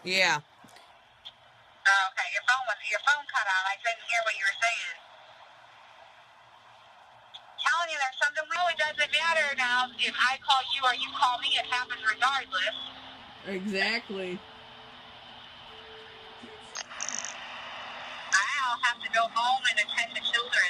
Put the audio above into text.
Yeah. Okay, your phone cut out. I couldn't hear what you were saying. Telling you there's something we know it doesn't matter now if I call you or you call me, it happens regardless. Exactly. I'll have to go home and attend the children.